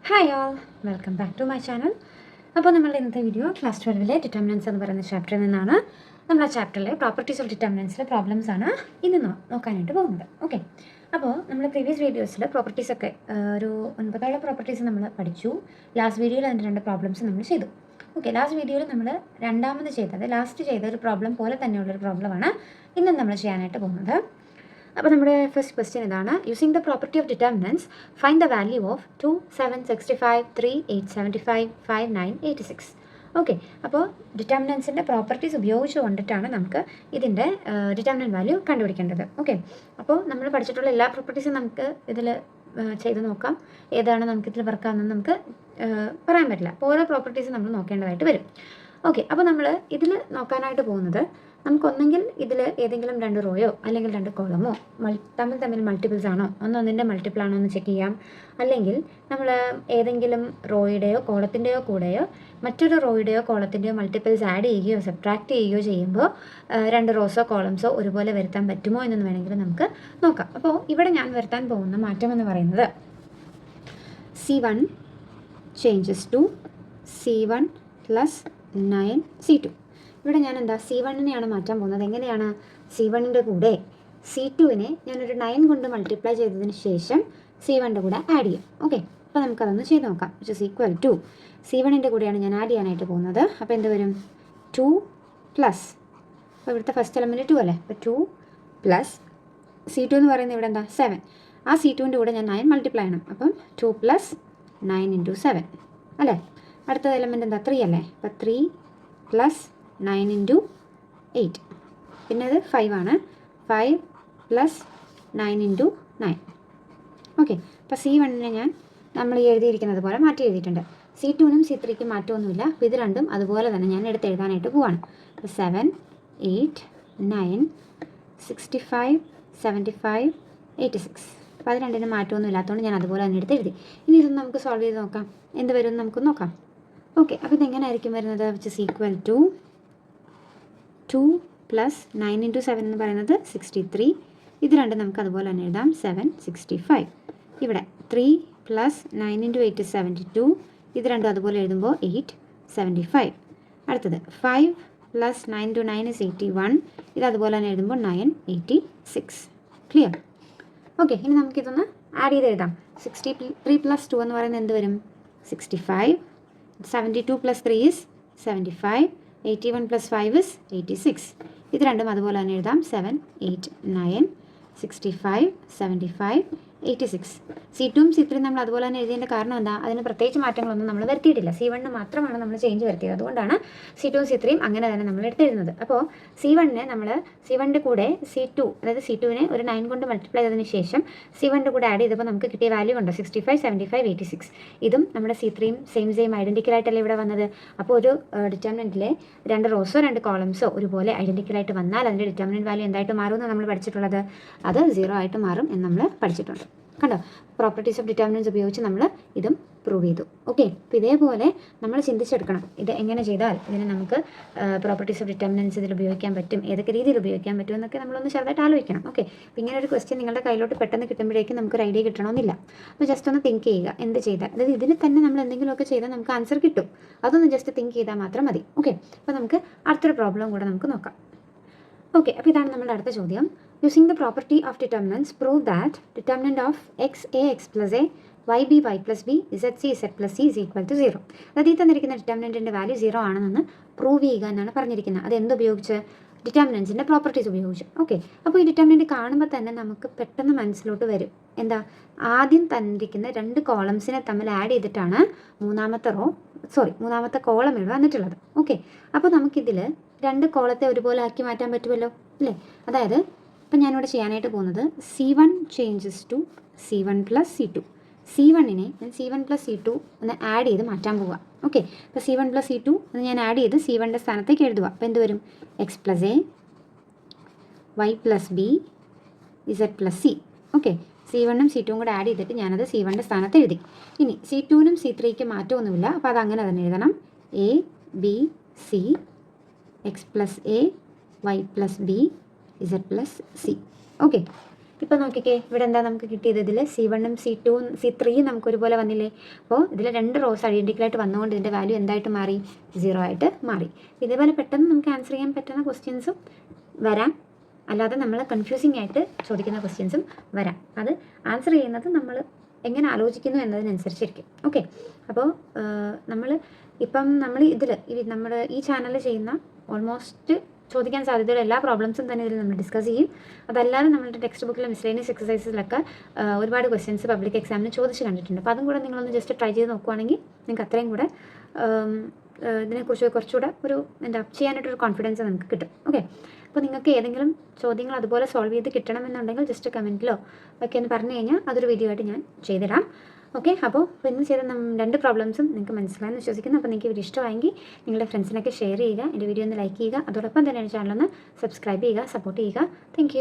Hi all, welcome back to my channel. അപ്പോൾ നമ്മളുടെ ഇന്നത്തെ വീഡിയോ ക്ലാസ് 12 ഡിറ്റർമിനൻസ് എന്ന് പറയുന്ന ചാപ്റ്ററിൽ നിന്നാണ്. നമ്മൾ ആ ചാപ്റ്ററിലെ പ്രോപ്പർട്ടീസ് ഓഫ് ഡിറ്റർമിനൻസിലെ പ്രോബ്ലംസ് ആണ് ഇന്ന് നോക്കാനായിട്ട് പോകുന്നത്. ഓക്കെ, അപ്പോൾ നമ്മൾ പ്രീവിയസ് വീഡിയോസിൽ പ്രോപ്പർട്ടീസ് ഒക്കെ ഒരു 9 പ്രോപ്പർട്ടീസ് നമ്മൾ പഠിച്ചു. ലാസ്റ്റ് വീഡിയോയിൽ അതിൻ്റെ 2 പ്രോബ്ലംസ് നമ്മൾ ചെയ്തു. ഓക്കെ, ലാസ്റ്റ് വീഡിയോയിൽ നമ്മൾ രണ്ടാമത് ചെയ്തത് ലാസ്റ്റ് ചെയ്ത ഒരു പ്രോബ്ലം പോലെ തന്നെയുള്ളൊരു പ്രോബ്ലമാണ് ഇന്നും നമ്മൾ ചെയ്യാനായിട്ട് പോകുന്നത്. അപ്പോൾ നമ്മുടെ ഫസ്റ്റ് ക്വസ്റ്റ്യൻ ഇതാണ്: using the property of determinants find the value of 2, 7, 65, 3, 8, 75, 5, 9, 86. Okay, അപ്പോൾ ഡിറ്റർമിനൻസിൻ്റെ പ്രോപ്പർട്ടീസ് ഉപയോഗിച്ച് കൊണ്ടിട്ടാണ് നമുക്ക് ഇതിൻ്റെ ഡിറ്റർമിനൻറ്റ് വാല്യൂ കണ്ടുപിടിക്കേണ്ടത്. ഓക്കെ, അപ്പോൾ നമ്മൾ പഠിച്ചിട്ടുള്ള എല്ലാ പ്രോപ്പർട്ടീസും നമുക്ക് ഇതിൽ ചെയ്ത് നോക്കാം. ഏതാണ് നമുക്കിതിൽ വർക്കാണെന്ന് നമുക്ക് പറയാൻ പറ്റില്ല. അപ്പോൾ ഓരോ പ്രോപ്പർട്ടീസും നമ്മൾ നോക്കേണ്ടതായിട്ട് വരും. ഓക്കെ, അപ്പോൾ നമ്മൾ ഇതിൽ നോക്കാനായിട്ട് പോകുന്നത് നമുക്കൊന്നെങ്കിൽ ഇതിൽ ഏതെങ്കിലും 2 റോയോ അല്ലെങ്കിൽ 2 കോളമോ തമ്മിൽ മൾട്ടിപ്പിൾസ് ആണോ, ഒന്നൊന്നിൻ്റെ മൾട്ടിപ്പിൾ ആണോ എന്ന് ചെക്ക് ചെയ്യാം. അല്ലെങ്കിൽ നമ്മൾ ഏതെങ്കിലും റോയുടെയോ കോളത്തിൻ്റെയോ കൂടെയോ മറ്റൊരു റോയുടെയോ കോളത്തിൻ്റെയോ മൾട്ടിപ്പിൾസ് ആഡ് ചെയ്യുകയോ സബ്ട്രാക്ട് ചെയ്യുകയോ ചെയ്യുമ്പോൾ 2 റോസോ കോളംസോ ഒരുപോലെ വരുത്താൻ പറ്റുമോ എന്നൊന്ന് വേണമെങ്കിൽ നമുക്ക് നോക്കാം. അപ്പോൾ ഇവിടെ ഞാൻ വരുത്താൻ പോകുന്ന മാറ്റം എന്ന് പറയുന്നത് C1 changes to C1 plus 9 C2. ഇവിടെ ഞാൻ C1നെയാണ് മാറ്റാൻ പോകുന്നത്. എങ്ങനെയാണ്? C1ൻ്റെ കൂടെ C2നെ ഞാനൊരു 9 കൊണ്ട് മൾട്ടിപ്ലൈ ചെയ്തതിന് ശേഷം C1ൻ്റെ കൂടെ ആഡ് ചെയ്യും. ഓക്കെ, അപ്പോൾ നമുക്കതൊന്ന് ചെയ്ത് നോക്കാം. വിച്ച് ഇസ് ഈക്വൽ ടു C1ൻ്റെ കൂടെയാണ് ഞാൻ ആഡ് ചെയ്യാനായിട്ട് പോകുന്നത്. അപ്പോൾ എന്ത് വരും? 2 പ്ലസ്, അപ്പോൾ ഇവിടുത്തെ ഫസ്റ്റ് എലമെൻറ്റ് 2 അല്ലേ, അപ്പോൾ 2 പ്ലസ് C2 എന്ന് പറയുന്നത് ഇവിടെ 7. ആ C2ൻ്റെ കൂടെ ഞാൻ 9 മൾട്ടിപ്ലൈ ചെയ്യണം. അപ്പം 2 പ്ലസ് 9 ഇൻറ്റു 7 അല്ലേ. അടുത്ത എലമെൻറ്റ് 3 അല്ലേ, അപ്പോൾ 3 പ്ലസ് 9 ഇൻറ്റു 8. പിന്നെ അത് 5 ആണ്. 5 പ്ലസ് 9 ഇൻറ്റു 9. ഓക്കെ, അപ്പോൾ C1നെ നമ്മൾ എഴുതിയിരിക്കുന്നത് പോലെ മാറ്റി എഴുതിയിട്ടുണ്ട്. C2നും C3ക്കും മാറ്റമൊന്നുമില്ല. അപ്പോൾ ഇത് രണ്ടും അതുപോലെ തന്നെ ഞാൻ എടുത്ത് എഴുതാനായിട്ട് പോവാണ്. അപ്പോൾ 7, 8, 9, 65, 75, 86. അപ്പോൾ അത് രണ്ടിനും മാറ്റമൊന്നും ഇല്ലാത്തതുകൊണ്ട് ഞാൻ അതുപോലെ തന്നെ എടുത്ത് എഴുതി. ഇനി ഇതൊന്ന് നമുക്ക് സോൾവ് ചെയ്ത് നോക്കാം. എന്ത് വരും എന്ന് നമുക്ക് നോക്കാം. ഓക്കെ, അപ്പോൾ ഇതെങ്ങനെയായിരിക്കും വരുന്നത്? Which is equal to 2 plus 9 into 7 എന്ന് പറയുന്നത് 63. ഇത് രണ്ടും നമുക്ക് അതുപോലെ തന്നെ എഴുതാം. 7, 65. ഇവിടെ 3 പ്ലസ് 9 ഇൻറ്റു 8 72. ഇത് രണ്ടും അതുപോലെ എഴുതുമ്പോൾ 8, 75. അടുത്തത് 5 പ്ലസ് 9 ഇൻറ്റു 9 ഇസ് 81. ഇത് അതുപോലെ തന്നെ എഴുതുമ്പോൾ 9, 86. ക്ലിയർ? ഓക്കെ, ഇനി നമുക്കിതൊന്ന് ആഡ് ചെയ്ത് എഴുതാം. 63 പ്ലസ് 2 എന്ന് പറയുന്നത് എന്ത് വരും? 65. 72 പ്ലസ് 3 ഇസ് 75. 81 plus 5 is 86. ഇത് രണ്ടും അതുപോലെ തന്നെ എഴുതാം. 7, 8, 9, 65, 75, 86. C2യും C3യും നമ്മൾ അതുപോലെ തന്നെ എഴുതിയതിൻ്റെ കാരണം എന്താ? അതിന് പ്രത്യേകിച്ച് മാറ്റങ്ങളൊന്നും നമ്മൾ വരുത്തിയിട്ടില്ല. C1ന് മാത്രമാണ് നമ്മൾ ചേഞ്ച് വരുത്തിയത്. അതുകൊണ്ടാണ് C2യും C3യും അങ്ങനെ തന്നെ നമ്മൾ എടുത്തെഴുതുന്നത്. അപ്പോൾ C1നെ നമ്മൾ C1ൻ്റെ കൂടെ C2, അതായത് C2നെ ഒരു 9 കൊണ്ട് മൾട്ടിപ്ലൈ ചെയ്തതിന് ശേഷം C1ൻ്റെ കൂടെ ആഡ് ചെയ്തപ്പോൾ നമുക്ക് കിട്ടിയ വാല്യൂ ഉണ്ട് 65, 75, 86. ഇതും നമ്മുടെ C3യും സെയിം ഐഡൻറ്റിക്കലായിട്ടല്ലേ ഇവിടെ വന്നത്. അപ്പോൾ ഒരു ഡിറ്റർമിനൻറ്റിലെ 2 റോസോ 2 കോളംസോ ഒരുപോലെ ഐഡൻറ്റിക്കലായിട്ട് വന്നാൽ അതിൻ്റെ ഡിറ്റർമിനൻറ്റ് വാല്യൂ എന്തായിട്ട് മാറുമെന്ന് നമ്മൾ പഠിച്ചിട്ടുള്ളത്? അത് 0 ആയിട്ട് മാറും എന്ന് നമ്മൾ പഠിച്ചിട്ടുണ്ട്. കണ്ടോ? പ്രോപ്പർട്ടീസ് ഓഫ് ഡിറ്റർമിനൻസ് ഉപയോഗിച്ച് നമ്മൾ ഇതും പ്രൂവ് ചെയ്തു. ഓക്കെ, അപ്പോൾ ഇതേപോലെ നമ്മൾ ചിന്തിച്ചെടുക്കണം. ഇത് എങ്ങനെ ചെയ്താൽ ഇതിനെ നമുക്ക് പ്രോപ്പർട്ടീസ് ഓഫ് ഡിറ്റർമിനൻസ് ഇതിൽ ഉപയോഗിക്കാൻ പറ്റും, ഏതൊക്കെ രീതിയിൽ ഉപയോഗിക്കാൻ പറ്റും എന്നൊക്കെ നമ്മളൊന്ന് ചെറുതായിട്ട് ആലോചിക്കണം. ഓക്കെ, അപ്പോൾ ഇങ്ങനെ ഒരു ക്വസ്റ്റ്യൻ നിങ്ങളുടെ കയ്യിലോട്ട് പെട്ടെന്ന് കിട്ടുമ്പോഴേക്കും നമുക്കൊരു ഐഡിയ കിട്ടണമെന്നില്ല. അപ്പോൾ ജസ്റ്റ് ഒന്ന് തിങ്ക് ചെയ്യുക എന്ത് ചെയ്താൽ, അതായത് ഇതിന് തന്നെ നമ്മൾ എന്തെങ്കിലുമൊക്കെ ചെയ്താൽ നമുക്ക് ആൻസർ കിട്ടും. അതൊന്ന് ജസ്റ്റ് തിങ്ക് ചെയ്താൽ മാത്രം മതി. ഓക്കെ, അപ്പോൾ നമുക്ക് അടുത്തൊരു പ്രോബ്ലം കൂടെ നമുക്ക് നോക്കാം. ഓക്കെ, അപ്പോൾ ഇതാണ് നമ്മുടെ അടുത്ത ചോദ്യം. Using the property of determinants prove that determinant of X plus A Y plus B Z plus C is equal to 0. അതായത് ഈ തന്നിരിക്കുന്ന ഡിറ്റർമിനൻറ്റിൻ്റെ വാല്യൂ 0 ആണെന്ന് പ്രൂവ് ചെയ്യുക എന്നാണ് പറഞ്ഞിരിക്കുന്നത്. അത് എന്തുപയോഗിച്ച്? ഡിറ്റർമിനൻസിൻ്റെ പ്രോപ്പർട്ടീസ് ഉപയോഗിച്ച്. ഓക്കെ, അപ്പോൾ ഈ ഡിറ്റർമിനൻറ്റ് കാണുമ്പോൾ തന്നെ നമുക്ക് പെട്ടെന്ന് മനസ്സിലോട്ട് വരും എന്താ? ആദ്യം തന്നിരിക്കുന്ന 2 കോളംസിനെ തമ്മിൽ ആഡ് ചെയ്തിട്ടാണ് മൂന്നാമത്തെ കോളം ഇവിടെ വന്നിട്ടുള്ളത്. ഓക്കെ, അപ്പോൾ നമുക്കിതിൽ 2 കോളത്തെ ഒരുപോലെ ആക്കി മാറ്റാൻ പറ്റുമല്ലോ അല്ലേ? അതായത് ഇപ്പം ഞാനിവിടെ ചെയ്യാനായിട്ട് പോകുന്നത് C1 changes to C1 plus C2. C1നെ ഞാൻ C1 പ്ലസ് C2 ഒന്ന് ആഡ് ചെയ്ത് മാറ്റാൻ പോവുക. ഓക്കെ, അപ്പോൾ C1 പ്ലസ് C2 എന്ന് ഞാൻ ആഡ് ചെയ്ത് C1ൻ്റെ സ്ഥാനത്തേക്ക് എഴുതുക. അപ്പോൾ എന്ത് വരും? X plus A Y plus B Z plus C. Okay, C1ഉം C2ഉം കൂടെ ആഡ് ചെയ്തിട്ട് ഞാനത് C1ൻ്റെ സ്ഥാനത്ത് എഴുതി. ഇനി C2നും C3ക്കും മാറ്റമൊന്നുമില്ല. അപ്പോൾ അത് അങ്ങനെ തന്നെ എഴുതണം. A B C X plus A Y plus B Z plus C. Okay, ഇപ്പോൾ നോക്കിക്കേ, ഇവിടെ എന്താ നമുക്ക് കിട്ടിയത്? ഇതിൽ C1ഉം C2ഉം C3യും നമുക്ക് ഒരുപോലെ വന്നില്ലേ? അപ്പോൾ ഇതിൽ 2 റോസ് ഐഡൻറ്റിക്കലായിട്ട് വന്നുകൊണ്ട് ഇതിൻ്റെ വാല്യൂ എന്തായിട്ട് മാറി? 0 ആയിട്ട് മാറി. ഇതേപോലെ പെട്ടെന്ന് നമുക്ക് ആൻസർ ചെയ്യാൻ പറ്റുന്ന ക്വസ്റ്റ്യൻസും വരാം, അല്ലാതെ നമ്മൾ കൺഫ്യൂസിംഗ് ആയിട്ട് ചോദിക്കുന്ന ക്വസ്റ്റ്യൻസും വരാം. അത് ആൻസർ ചെയ്യുന്നത് നമ്മൾ എങ്ങനെ ആലോചിക്കുന്നു എന്നതിനനുസരിച്ചിരിക്കും. ഓക്കെ, അപ്പോൾ നമ്മൾ നമ്മൾ ഈ ചാനലിൽ ചെയ്യുന്ന ഓൾമോസ്റ്റ് ചോദിക്കാൻ സാധ്യതയുള്ള എല്ലാ പ്രോബ്ലംസും തന്നെ ഇതിൽ നമ്മൾ ഡിസ്കസ് ചെയ്യും. അതല്ലാതെ നമ്മളുടെ ടെക്സ്റ്റ് ബുക്കിലെ മിസ്ലേനിയസ് എക്സസൈസിലൊക്കെ ഒരുപാട് ക്വസ്റ്റ്യൻസ് പബ്ലിക് എക്സാമിന് ചോദിച്ച് കണ്ടിട്ടുണ്ട്. അപ്പോൾ അതും കൂടെ നിങ്ങളൊന്ന് ജസ്റ്റ് ട്രൈ ചെയ്ത് നോക്കുവാണെങ്കിൽ നിങ്ങൾക്ക് അത്രയും കൂടെ ഇതിനെക്കുറിച്ച് കുറച്ചുകൂടെ ചെയ്യാനായിട്ടൊരു കോൺഫിഡൻസ് നമുക്ക് കിട്ടും. ഓക്കെ, അപ്പോൾ നിങ്ങൾക്ക് ഏതെങ്കിലും ചോദ്യങ്ങൾ അതുപോലെ സോൾവ് ചെയ്ത് കിട്ടണമെന്നുണ്ടെങ്കിൽ ജസ്റ്റ് കമൻറ്റിലോ ഒക്കെ ഒന്ന് പറഞ്ഞു കഴിഞ്ഞാൽ അതൊരു വീഡിയോ ആയിട്ട് ഞാൻ ചെയ്തിടാം. ഓക്കെ, അപ്പോൾ ഇന്ന് ചെയ്ത 2 പ്രോബ്ലംസും നിങ്ങൾക്ക് മനസ്സിലായെന്ന് വിശ്വസിക്കുന്നു. അപ്പോൾ നിങ്ങൾക്ക് വീഡിയോ ഇഷ്ടമായെങ്കിൽ നിങ്ങളുടെ ഫ്രണ്ട്സിനൊക്കെ ഷെയർ ചെയ്യുക, എൻ്റെ വീഡിയോ ഒന്ന് ലൈക്ക് ചെയ്യുക, അതോടൊപ്പം തന്നെ എൻ്റെ ചാനലൊന്ന് സബ്സ്ക്രൈബ് ചെയ്യുക, സപ്പോർട്ട് ചെയ്യുക. താങ്ക്